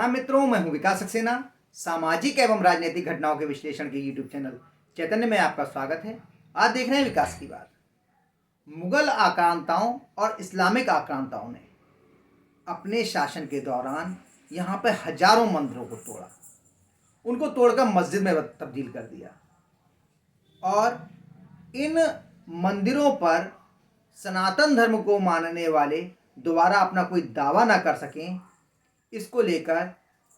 प्रणाम मित्रों, मैं हूं विकास सक्सेना। सामाजिक एवं राजनीतिक घटनाओं के विश्लेषण के यूट्यूब चैनल चैतन्य में आपका स्वागत है। आज देख रहे हैं विकास की बात। मुगल आक्रांताओं और इस्लामिक आक्रांताओं ने अपने शासन के दौरान यहाँ पर हजारों मंदिरों को तोड़ा, उनको तोड़कर मस्जिद में तब्दील कर दिया और इन मंदिरों पर सनातन धर्म को मानने वाले दोबारा अपना कोई दावा ना कर सकें, इसको लेकर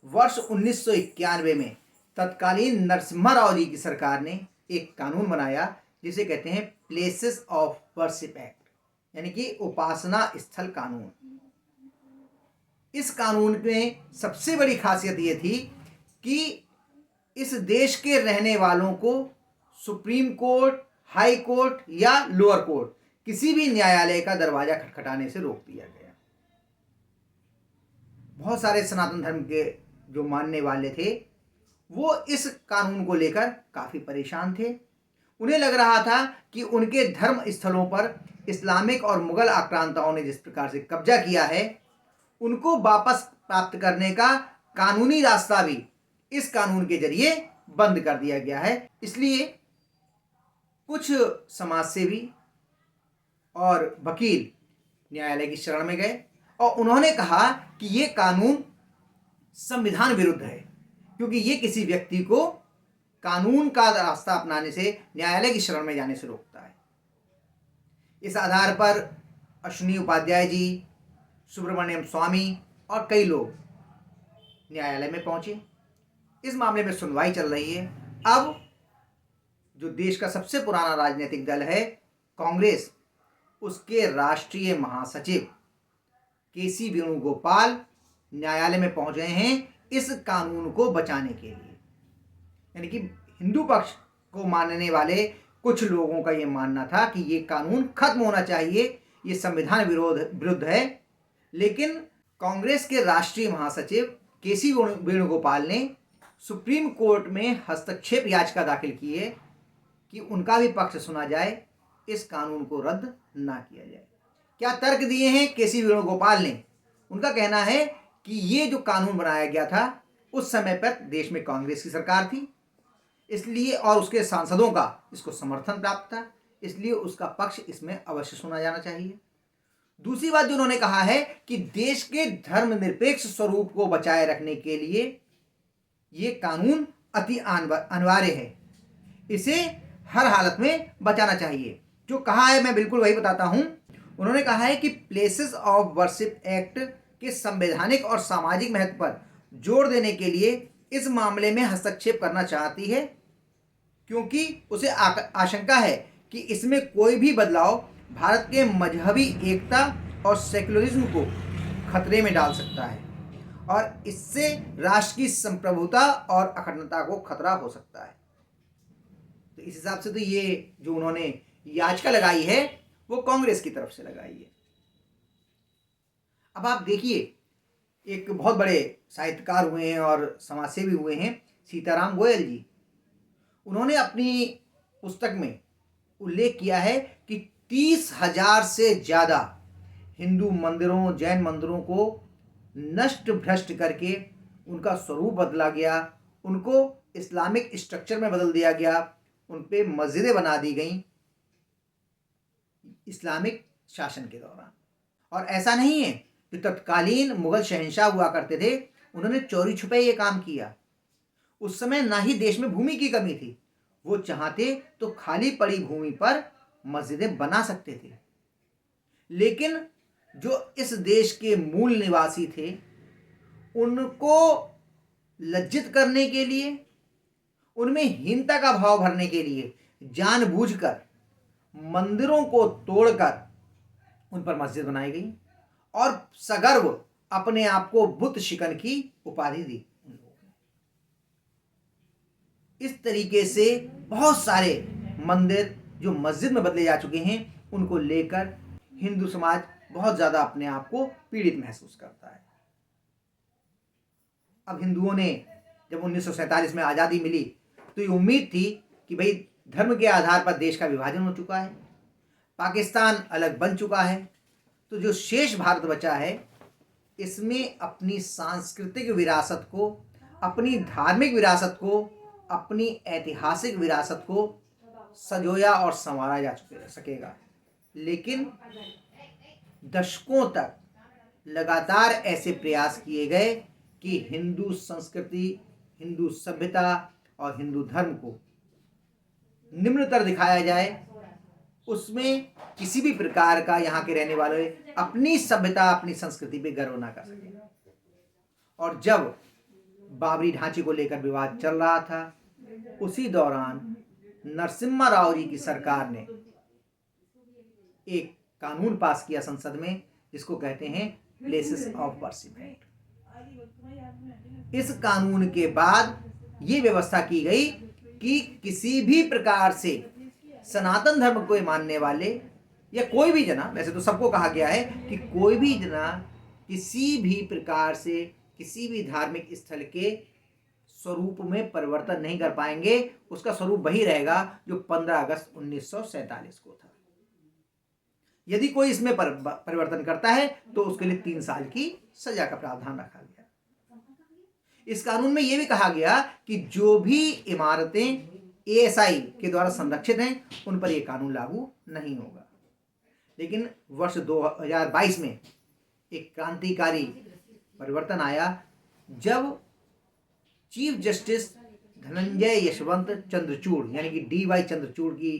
वर्ष 1991 में तत्कालीन नरसिम्हा राव जी की सरकार ने एक कानून बनाया जिसे कहते हैं प्लेसेस ऑफ वर्शिप एक्ट, यानी कि उपासना स्थल कानून। इस कानून में सबसे बड़ी खासियत ये थी कि इस देश के रहने वालों को सुप्रीम कोर्ट, हाई कोर्ट या लोअर कोर्ट किसी भी न्यायालय का दरवाजा खटखटाने से रोक दिया गया। बहुत सारे सनातन धर्म के जो मानने वाले थे वो इस कानून को लेकर काफ़ी परेशान थे। उन्हें लग रहा था कि उनके धर्म स्थलों पर इस्लामिक और मुगल आक्रांताओं ने जिस प्रकार से कब्जा किया है, उनको वापस प्राप्त करने का कानूनी रास्ता भी इस कानून के जरिए बंद कर दिया गया है। इसलिए कुछ समाजसेवी और वकील न्यायालय की शरण में गए और उन्होंने कहा कि ये कानून संविधान विरुद्ध है, क्योंकि ये किसी व्यक्ति को कानून का रास्ता अपनाने से, न्यायालय की शरण में जाने से रोकता है। इस आधार पर अश्विनी उपाध्याय जी, सुब्रमण्यम स्वामी और कई लोग न्यायालय में पहुंचे। इस मामले में सुनवाई चल रही है। अब जो देश का सबसे पुराना राजनीतिक दल है कांग्रेस, उसके राष्ट्रीय महासचिव केसी वेणुगोपाल न्यायालय में पहुंच गए हैं इस कानून को बचाने के लिए। यानी कि हिंदू पक्ष को मानने वाले कुछ लोगों का ये मानना था कि ये कानून खत्म होना चाहिए, ये संविधान विरुद्ध है। लेकिन कांग्रेस के राष्ट्रीय महासचिव केसी वेणुगोपाल ने सुप्रीम कोर्ट में हस्तक्षेप याचिका दाखिल की है कि उनका भी पक्ष सुना जाए, इस कानून को रद्द ना किया जाए। क्या तर्क दिए हैं केसी वेणुगोपाल ने? उनका कहना है कि ये जो कानून बनाया गया था उस समय पर देश में कांग्रेस की सरकार थी, इसलिए और उसके सांसदों का इसको समर्थन प्राप्त था, इसलिए उसका पक्ष इसमें अवश्य सुना जाना चाहिए। दूसरी बात जो उन्होंने कहा है कि देश के धर्मनिरपेक्ष स्वरूप को बचाए रखने के लिए ये कानून अति अनिवार्य है, इसे हर हालत में बचाना चाहिए। जो कहा है मैं बिल्कुल वही बताता हूं। उन्होंने कहा है कि प्लेसेस ऑफ वर्शिप एक्ट के संवैधानिक और सामाजिक महत्व पर जोर देने के लिए इस मामले में हस्तक्षेप करना चाहती है, क्योंकि उसे आशंका है कि इसमें कोई भी बदलाव भारत के मजहबी एकता और सेक्युलरिज्म को खतरे में डाल सकता है और इससे राष्ट्र की संप्रभुता और अखंडता को खतरा हो सकता है। तो इस हिसाब से तो ये जो उन्होंने याचिका लगाई है वो कांग्रेस की तरफ से लगाई है। अब आप देखिए, एक बहुत बड़े साहित्यकार हुए हैं और समाजसेवी हुए हैं सीताराम गोयल जी। उन्होंने अपनी पुस्तक में उल्लेख किया है कि 30,000 से ज़्यादा हिंदू मंदिरों, जैन मंदिरों को नष्ट भ्रष्ट करके उनका स्वरूप बदला गया, उनको इस्लामिक स्ट्रक्चर में बदल दिया गया, उन पे मस्जिदें बना दी गईं इस्लामिक शासन के दौरान। और ऐसा नहीं है कि तत्कालीन मुगल शहंशाह हुआ करते थे, उन्होंने चोरी छुपे ये काम किया। उस समय ना ही देश में भूमि की कमी थी, वो चाहते तो खाली पड़ी भूमि पर मस्जिदें बना सकते थे। लेकिन जो इस देश के मूल निवासी थे उनको लज्जित करने के लिए, उनमें हीनता का भाव भरने के लिए जानबूझकर मंदिरों को तोड़कर उन पर मस्जिद बनाई गई और सगर्व अपने आप को बुत शिकन की उपाधि दी। इस तरीके से बहुत सारे मंदिर जो मस्जिद में बदले जा चुके हैं, उनको लेकर हिंदू समाज बहुत ज़्यादा अपने आप को पीड़ित महसूस करता है। अब हिंदुओं ने जब 1947 में आज़ादी मिली तो ये उम्मीद थी कि भाई धर्म के आधार पर देश का विभाजन हो चुका है, पाकिस्तान अलग बन चुका है, तो जो शेष भारत बचा है इसमें अपनी सांस्कृतिक विरासत को, अपनी धार्मिक विरासत को, अपनी ऐतिहासिक विरासत को संजोया और संवारा जा सकेगा। लेकिन दशकों तक लगातार ऐसे प्रयास किए गए कि हिंदू संस्कृति, हिंदू सभ्यता और हिंदू धर्म को निम्नतर दिखाया जाए, उसमें किसी भी प्रकार का यहाँ के रहने वाले अपनी सभ्यता, अपनी संस्कृति पे गर्व ना कर सके। और जब बाबरी ढांचे को लेकर विवाद चल रहा था, उसी दौरान नरसिम्हा राव जी की सरकार ने एक कानून पास किया संसद में, जिसको कहते हैं प्लेसेस ऑफ वर्शिप एक्ट। इस कानून के बाद ये व्यवस्था की गई कि किसी भी प्रकार से सनातन धर्म को मानने वाले या कोई भी जना, वैसे तो सबको कहा गया है कि कोई भी जना किसी भी प्रकार से किसी भी धार्मिक स्थल के स्वरूप में परिवर्तन नहीं कर पाएंगे। उसका स्वरूप वही रहेगा जो 15 अगस्त 1947 को था। यदि कोई इसमें परिवर्तन करता है तो उसके लिए 3 साल की सजा का प्रावधान रखा गया। इस कानून में यह भी कहा गया कि जो भी इमारतें ASI के द्वारा संरक्षित हैं, उन पर यह कानून लागू नहीं होगा। लेकिन वर्ष 2022 में एक क्रांतिकारी परिवर्तन आया, जब चीफ जस्टिस धनंजय यशवंत चंद्रचूड़ यानी कि DY चंद्रचूड़ की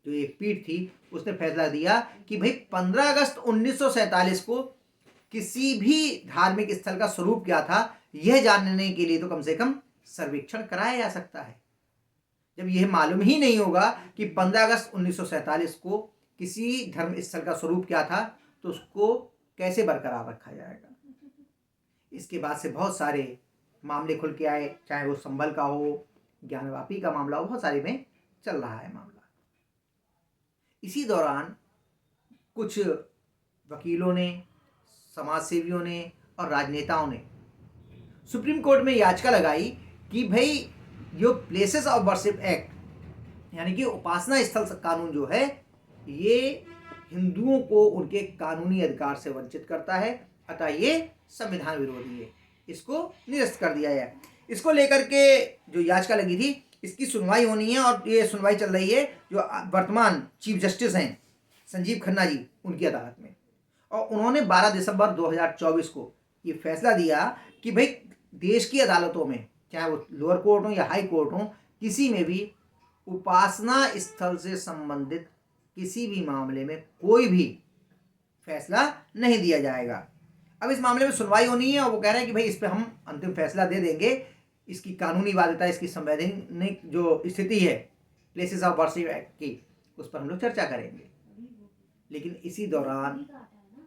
जो एक पीठ थी, उसने फैसला दिया कि भाई 15 अगस्त 1947 को किसी भी धार्मिक स्थल का स्वरूप क्या था, यह जानने के लिए तो कम से कम सर्वेक्षण कराया जा सकता है। जब यह मालूम ही नहीं होगा कि 15 अगस्त 1947 को किसी धर्म स्थल का स्वरूप क्या था, तो उसको कैसे बरकरार रखा जाएगा। इसके बाद से बहुत सारे मामले खुल के आए, चाहे वो संभल का हो, ज्ञानवापी का मामला हो, बहुत सारे में चल रहा है मामला। इसी दौरान कुछ वकीलों ने, समाज सेवियों ने और राजनेताओं ने सुप्रीम कोर्ट में याचिका लगाई कि भाई जो प्लेसेस ऑफ वर्शिप एक्ट यानी कि उपासना स्थल कानून जो है, ये हिंदुओं को उनके कानूनी अधिकार से वंचित करता है, अतः ये संविधान विरोधी है, इसको निरस्त कर दिया जाए। इसको लेकर के जो याचिका लगी थी, इसकी सुनवाई होनी है और ये सुनवाई चल रही है जो वर्तमान चीफ जस्टिस हैं संजीव खन्ना जी, उनकी अदालत में। और उन्होंने 12 दिसंबर 2024 को ये फैसला दिया कि भाई देश की अदालतों में, चाहे वो लोअर कोर्ट हो या हाई कोर्ट हो, किसी में भी उपासना स्थल से संबंधित किसी भी मामले में कोई भी फैसला नहीं दिया जाएगा। अब इस मामले में सुनवाई होनी है और वो कह रहे हैं कि भाई इस पर हम अंतिम फैसला दे देंगे। इसकी कानूनी वाध्यता, इसकी संवैधानिक जो स्थिति है प्लेसेस ऑफ वर्शिप एक्ट की, उस पर हम लोग चर्चा करेंगे। लेकिन इसी दौरान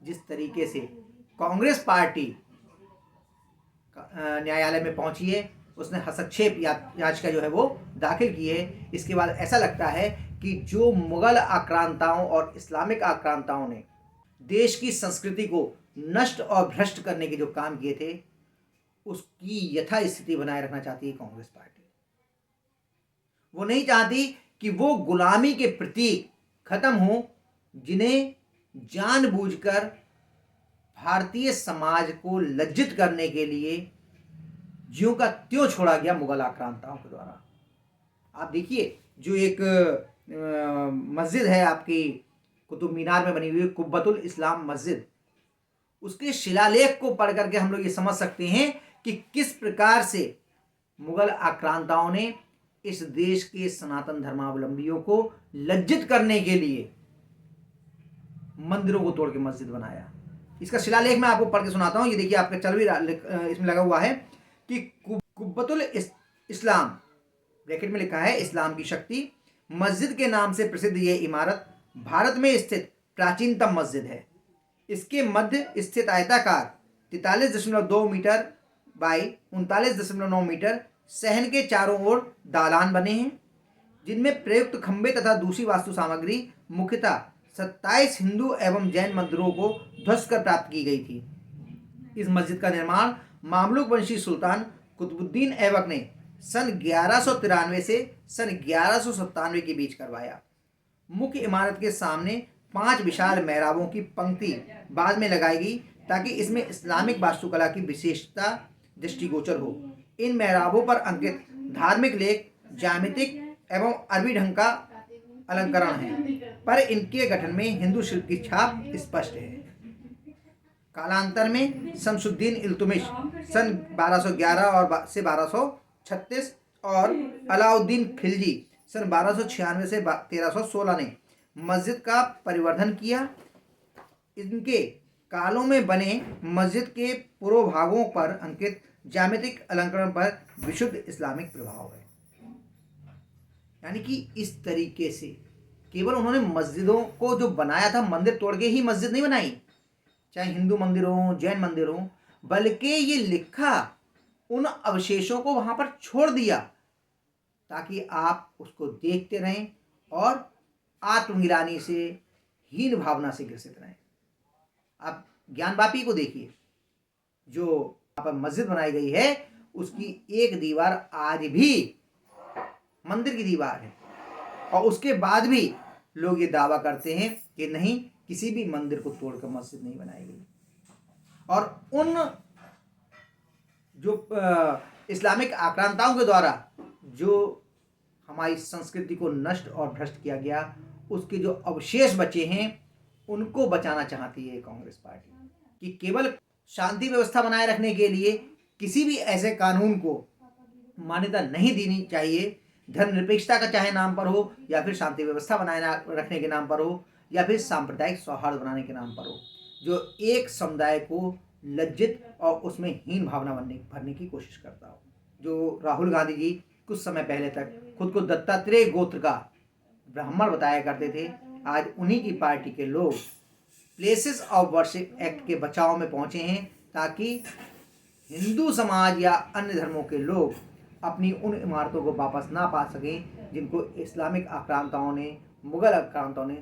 जिस तरीके से कांग्रेस पार्टी न्यायालय में पहुंची है, उसने हस्तक्षेप याचिका जो है वो दाखिल की है। इसके बाद ऐसा लगता है कि जो मुगल आक्रांताओं और इस्लामिक आक्रांताओं ने देश की संस्कृति को नष्ट और भ्रष्ट करने के जो काम किए थे, उसकी यथास्थिति बनाए रखना चाहती है कांग्रेस पार्टी। वो नहीं चाहती कि वो गुलामी के प्रतीक खत्म हो, जिन्हें जानबूझकर भारतीय समाज को लज्जित करने के लिए ज्यों का त्यों छोड़ा गया मुगल आक्रांताओं के द्वारा। आप देखिए, जो एक मस्जिद है आपकी कुतुब मीनार में बनी हुई कुब्बतुल इस्लाम मस्जिद, उसके शिलालेख को पढ़ करके हम लोग ये समझ सकते हैं कि किस प्रकार से मुगल आक्रांताओं ने इस देश के सनातन धर्मावलंबियों को लज्जित करने के लिए मंदिरों को तोड़ के मस्जिद बनाया। इसका शिलालेख मैं आपको पढ़ के सुनाता हूं। ये देखिए, आपका चल भी इसमें लगा हुआ है कि कुब्बतुल इस्लाम, ब्रैकेट में लिखा है इस्लाम की शक्ति, मस्जिद के नाम से प्रसिद्ध ये इमारत भारत में स्थित प्राचीनतम मस्जिद है। इसके मध्य स्थित आयताकार 43.2 मीटर बाई 39.9 मीटर सहन के चारों ओर दालान बने हैं, जिनमें प्रयुक्त खंभे तथा दूसरी वास्तु सामग्री मुख्यतः 27 हिंदू एवं जैन मंदिरों को ध्वस्त कर प्राप्त की गई थी। इस मस्जिद का निर्माण मामलुक वंशी सुल्तान कुतुबुद्दीन ऐबक ने सन 1193 से सन 1197 के बीच करवाया। मुख्य इमारत के सामने 5 विशाल मेहराबों की पंक्ति बाद में लगाई गई, ताकि इसमें इस्लामिक वास्तुकला की विशेषता दृष्टिगोचर हो। इन मेहराबों पर अंकित धार्मिक लेख ज्यामितिक एवं अरबी ढंग का अलंकरण है, पर इनके गठन में हिंदू शिल्प की छाप स्पष्ट है। कालांतर में शमसुद्दीन इल्तुमिश सन 1211 और से 1236 और अलाउद्दीन खिलजी सन 1296 से 1316 ने मस्जिद का परिवर्धन किया। इनके कालों में बने मस्जिद के पूर्व भागों पर अंकित ज्यामितिक अलंकरण पर विशुद्ध इस्लामिक प्रभाव है। यानी कि इस तरीके से केवल उन्होंने मस्जिदों को जो बनाया था, मंदिर तोड़ के ही मस्जिद नहीं बनाई, चाहे हिंदू मंदिर हो जैन मंदिर हो, बल्कि ये लिखा उन अवशेषों को वहां पर छोड़ दिया ताकि आप उसको देखते रहें और आत्मगिलानी से, हीन भावना से ग्रसित रहें। आप ज्ञानवापी को देखिए, जो वहां पर मस्जिद बनाई गई है उसकी एक दीवार आज भी मंदिर की दीवार है, और उसके बाद भी लोग ये दावा करते हैं कि नहीं, किसी भी मंदिर को तोड़कर मस्जिद नहीं बनाई गई। और उन जो इस्लामिक आक्रांताओं के द्वारा जो हमारी संस्कृति को नष्ट और भ्रष्ट किया गया, उसके जो अवशेष बचे हैं उनको बचाना चाहती है कांग्रेस पार्टी, कि केवल शांति व्यवस्था बनाए रखने के लिए किसी भी ऐसे कानून को मान्यता नहीं देनी चाहिए, धर्मनिरपेक्षता का चाहे नाम पर हो, या फिर शांति व्यवस्था बनाए रखने के नाम पर हो, या फिर सांप्रदायिक सौहार्द बनाने के नाम पर हो, जो एक समुदाय को लज्जित और उसमें हीन भावना भरने की कोशिश करता हो। जो राहुल गांधी जी कुछ समय पहले तक खुद को दत्तात्रेय गोत्र का ब्राह्मण बताया करते थे, आज उन्हीं की पार्टी के लोग प्लेसेस ऑफ वर्शिप एक्ट के बचाव में पहुंचे हैं, ताकि हिंदू समाज या अन्य धर्मों के लोग अपनी उन इमारतों को वापस ना पा सकें जिनको इस्लामिक आक्रांताओं ने, मुगल आक्रांताओं ने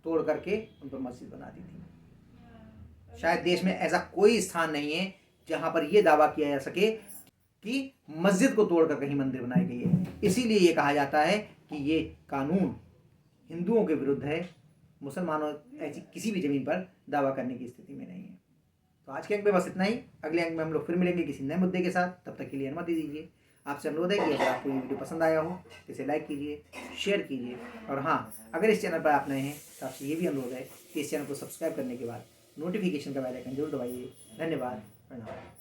तोड़ करके उन पर मस्जिद बना दी थी। शायद देश में ऐसा कोई स्थान नहीं है जहां पर यह दावा किया जा सके कि मस्जिद को तोड़कर कहीं मंदिर बनाई गई है। इसीलिए ये कहा जाता है कि ये कानून हिंदुओं के विरुद्ध है, मुसलमानों ऐसी किसी भी जमीन पर दावा करने की स्थिति में नहीं है। तो आज के अंक में बस इतना ही। अगले अंक में हम लोग फिर मिलेंगे किसी नए मुद्दे के साथ। तब तक के लिए अनुमति दीजिए। आपसे अनुरोध है कि अगर आपको ये वीडियो पसंद आया हो तो इसे लाइक कीजिए, शेयर कीजिए, और हाँ, अगर इस चैनल पर आप नए हैं तो आपसे ये भी अनुरोध है कि इस चैनल को सब्सक्राइब करने के बाद नोटिफिकेशन का बेल आइकन जरूर दबाइए। धन्यवाद। प्रणाम।